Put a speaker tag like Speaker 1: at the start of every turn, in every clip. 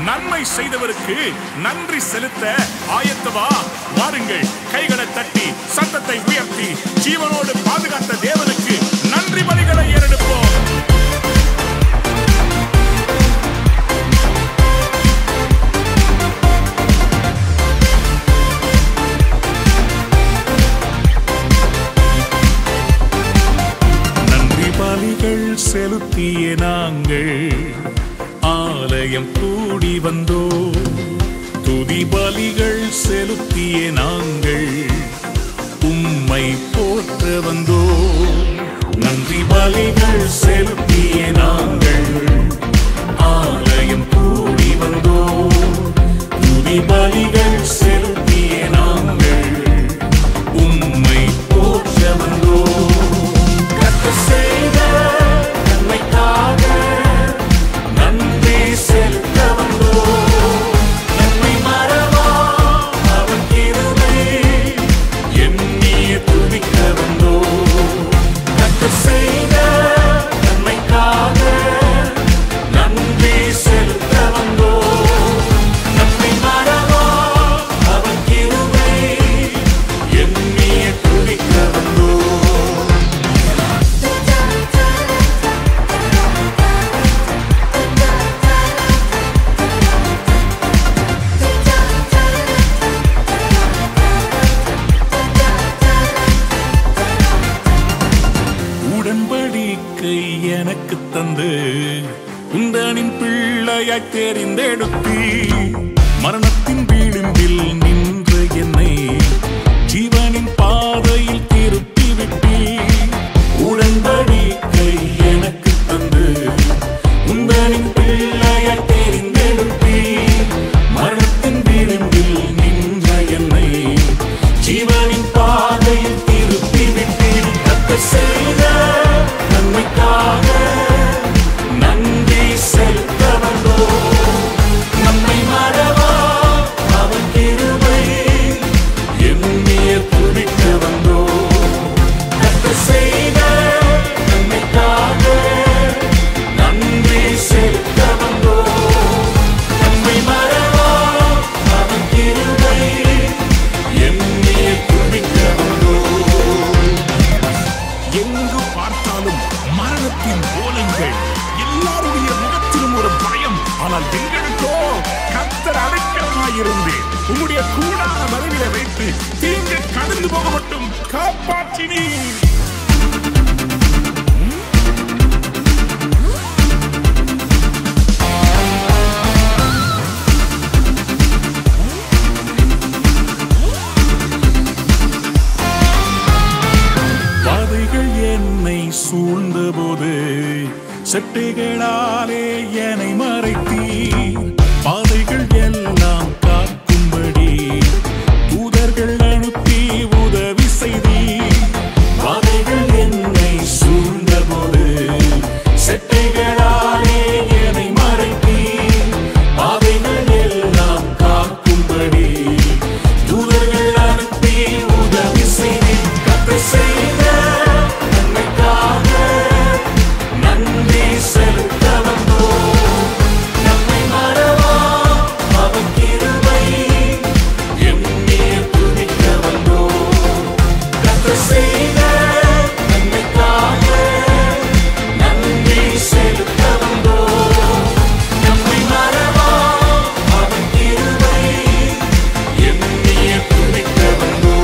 Speaker 1: நன்மை செய்தவருக்கு நன்றி செலுத்த ஆயத்தவா? வாருங்கள், கைகளை தட்டி சத்தத்தை உயர்த்தி ஜீவனோடு பாதுகாத்த தேவனுக்கு நன்றி பலிகளை ஏறெடுப்போம். நன்றி பலிகள் செலுத்திய நாங்கள் ஆலயம் கூடி வந்தோ, துதி பலிகள் செலுத்திய நாங்கள் உம்மை போற்ற வந்தோ. நன்றி பலிகள் செலுத்திய நாங்கள் ஆலயம் கூடி வந்தோ, துதி பலிகள் செலுத்திய நாங்கள் உம்மை போற்ற வந்தோ. கர்த்தர் செய்த நன்மைக்காக நன்றி செலுத்த வந்தோ. நன்மை மறவா அவர் கிருபை எண்ணிய துதிக்க வந்தோ. கர்த்தர் செய்த நன்மைக்காக நன்றி செலுத்த வந்தோ. நன்மை மறவா அவர் கிருபை எண்ணிய துதிக்க வந்தோ. உடன்படிக்கை எனக்கு தந்து உந்தனின் பிள்ளையாய் தெரிந்தெடுத்தி, மரணத்தின் விளிம்பில் நின்ற என்னை ஜீவனின் பாதையில் திருப்பி விட்டி. உடன்படிக்கை எனக்கு தந்து உந்தனின் பிள்ளையாய் தெரிந்தெடுத்தி, மரணத்தின் விளிம்பில் நின்ற என்னை ஜீவனின் பாதையில் திருப்பி விட்டி. கர்த்தர் செய்த நன்மைக்காக நன்றி செலுத்த வந்தோ. நம்மை மறவா அவர் கிருபை எண்ணிய துதிக்க வந்தோ. கர்த்தர் செய்த நன்மைக்காக நன்றி செலுத்த வந்தோ. நம்மை மறவா அவர் கிருபை எண்ணிய துதிக்க வந்தோ. எங்கு பார்த்தாலும் மரணத்தின் ஓலங்கள், எல்லாருடைய முகத்திலும் ஒரு பயம். ஆனால் எங்களுக்கோ கர்த்தர் அடைக்கலமாயிருந்து உம்முடைய கூடான மறைவில வைத்து தீங்கு கடந்து போக மட்டும் காப்பாற்றினீர். பாதைகள் என்னை சூழ்ந்த போது செட்டைகளாலே என்னை மறைத்தீர். பாதைகள் எல்லாம் காக்கும்படி தூதர்கள் அனுப்பி உதவி செய்தீர். பாதைகள் என்னை சூழ்ந்த போது செட்டைகளாலே என்னை மறைத்தீர். பாதைகள் எல்லாம் காக்கும்படி தூதர்கள் அனுப்பி உதவி செய்தீர். கர்த்தர் செய்த நன்மைக்காக நன்றி செலுத்த வந்தோ. நம்மை மறவா அவர் கிருபை எண்ணிய துதிக்க வந்தோ. கர்த்தர் செய்த நன்மைக்காக நன்றி செலுத்த வந்தோ. நம்மை மறவா அவர் கிருபை எண்ணிய துதிக்க வந்தோ.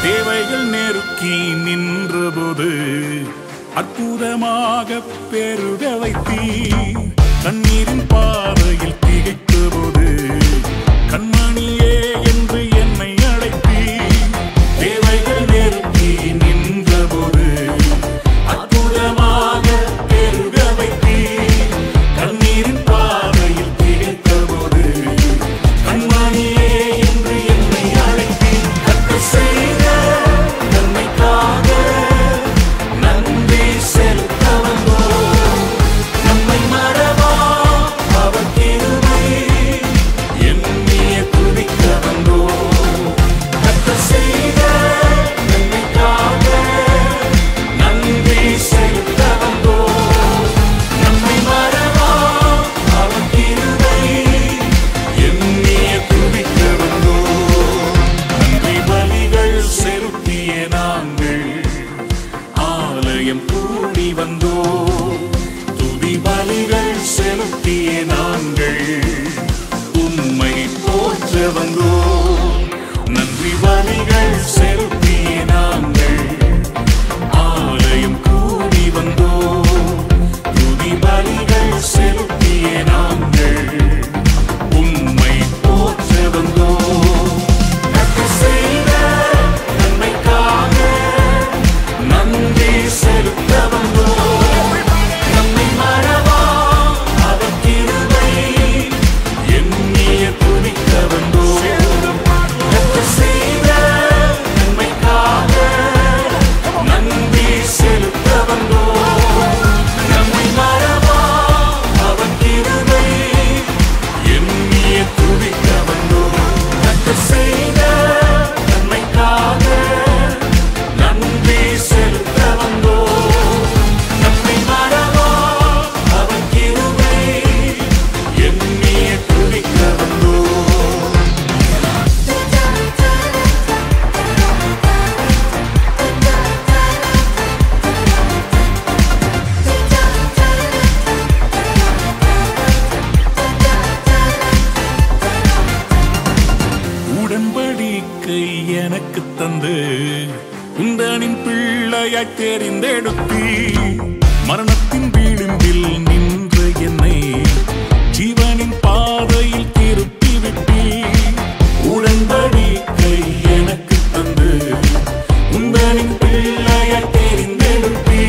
Speaker 1: தேவைகள் நெருக்கி நின்றபோது அற்புதமாக பெருக வைத்தீர். கண்ணீரின் பாதையில் திகைத்த போது கண்மணியே என்று என்னை அழைத்தீர். தேவைகள் நெருக்கி நின்றபோது அற்புதமாக பெருக வைத்தீர். கண்ணீரின் பாதையில் திகைத்த போது கண்மணியே என்று என்னை அழைத்தீர். கர்த்தர் செய்த நன்மைக்காக நன்றி செலுத்த வந்தோ. நம்மை மறவா செலுத்திய நாங்கள் உம்மை போற்ற வந்தோம். நன்றி பலிகள் செலுத்திய நாங்கள் ஆலயம் கூடி வந்தோம். துதி பலிகள் செலுத்திய நாங்கள் உம்மை போற்ற வந்தோம். கர்த்தர் செய்த நன்மைக்காக நன்றி செலுத்த வந்தோம். நம்மை மறவா அவர் கிருபை எண்ணிய துதிக்க வந்தோம். கர்த்தர் செய்த நன்மைக்காக நன்றி செலுத்த வந்தோம். நம்மை மறவா அவர் கிருபை எண்ணிய துதிக்க வந்தோம். கர்த்தர் செய்த நன்மைக்காக நன்றி செலுத்த வந்தோம். நம்மை மறவா அவர் கிருபை எண்ணிய துதிக்க வந்தோம். உடன்படிக்கை எனக்கு தந்து உந்தனின் பிள்ளையாய் தெரிந்தெடுத்தி மரணத்தின் விளிம்பில் நின்ற என்னை ஜீவனின் பாதையில் திருப்பி விட்டி. உடன்படிக்கை எனக்கு தந்து உந்தனின் பிள்ளையாய் தெரிந்தெடுத்தி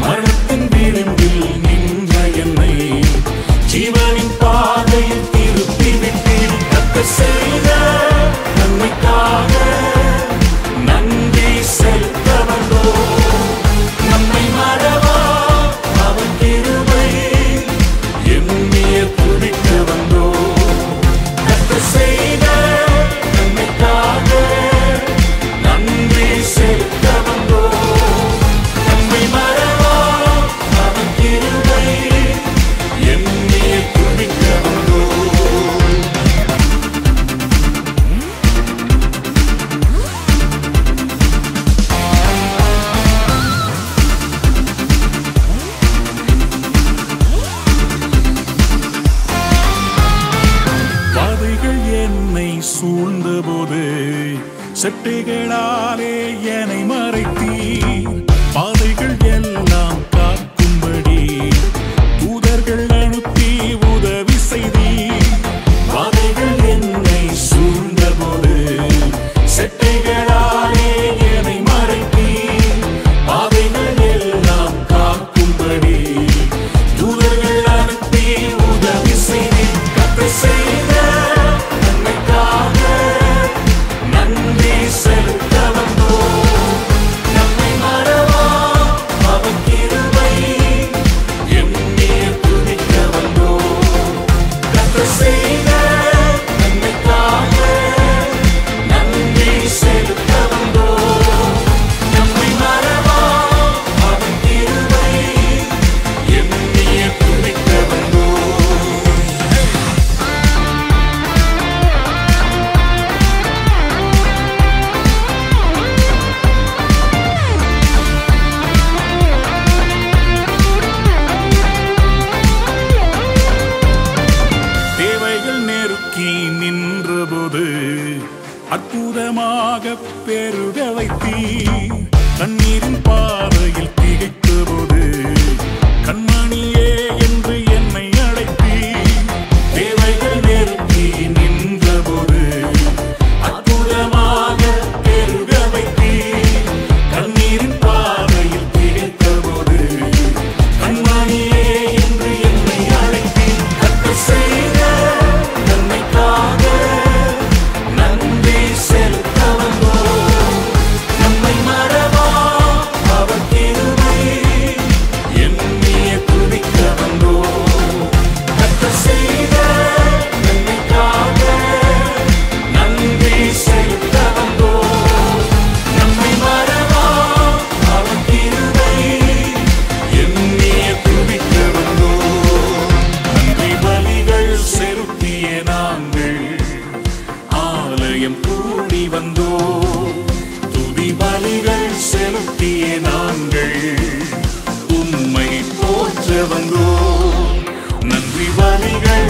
Speaker 1: மரணத்தின் விளிம்பில் நின்ற என்னை ஜீவனின் பாதையில் திருப்பி விட்டி. கர்த்தர் செய்த நன்மைக்காக நன்றி செலுத்த வந்தோம். நம்மை மறவா அவர் கிருபை எண்ணிய துதிக்க வந்தோம். கர்த்தர் செய்த நன்மைக்காக நன்றி செலுத்த வந்தோம். நம்மை மறவா அவர் கிருபை எண்ணிய துதிக்க வந்தோம். பாதைகள் என்னை சூழ்ந்தபோது செட்டைகளாலே என்னை மறைத்தீர். பாதைகள் எல்லாம் காக்கும்படி தூதர்கள் அனுப்பி உதவி செய்தீர். பாதைகள் என்னை சூழ்ந்தபோது செட்டைகளாலே என்னை மறைத்தீர். பாதைகள் எல்லாம் காக்கும்படி தூதர்கள் அனுப்பி உதவி செய்தீர். கர்த்தர் செய்த நன்மைக்காக நன்றி செலுத்த வந்தோம். நம்மை மறவா அவர் கிருபை எண்ணிய துதிக்க வந்தோம். கர்த்தர் செய்த நன்மைக்காக நன்றி செலுத்த வந்தோம். நம்மை மறவா அவர் கிருபை எண்ணிய துதிக்க வந்தோம். தேவைகள் நெருக்கி நின்றபோது அற்புதமாக பெருக வைத்தீர். கண்ணீரின் பாதையில் திகைத்த போது கண்மணியே என்று என்னை அழைத்தீர். தேவைகள் நெருக்கி நின்றபோது அற்புதமாக பெருக வைத்தீர். கண்ணீரின் பாதையில் திகைத்த போது கண்மணியே என்று என்னை அழைத்தீர். கர்த்தர் செய்த நன்மைக்காக நன்றி செலுத்த வந்தோம். நம்மை மறவா அவர் கிருபை எண்ணிய துதிக்க வந்தோம். கர்த்தர் செய்த நன்மைக்காக நன்றி செலுத்த வந்தோம். நம்மை மறவா அவர் கிருபை எண்ணிய துதிக்க வந்தோம். நன்றி பலிகள் செலுத்திய நாங்கள் ஆலயம் கூடி வந்தோம். துதி பலிகள் செலுத்திய நாங்கள் உம்மை போற்ற வந்தோம். நன்றி பலிகள்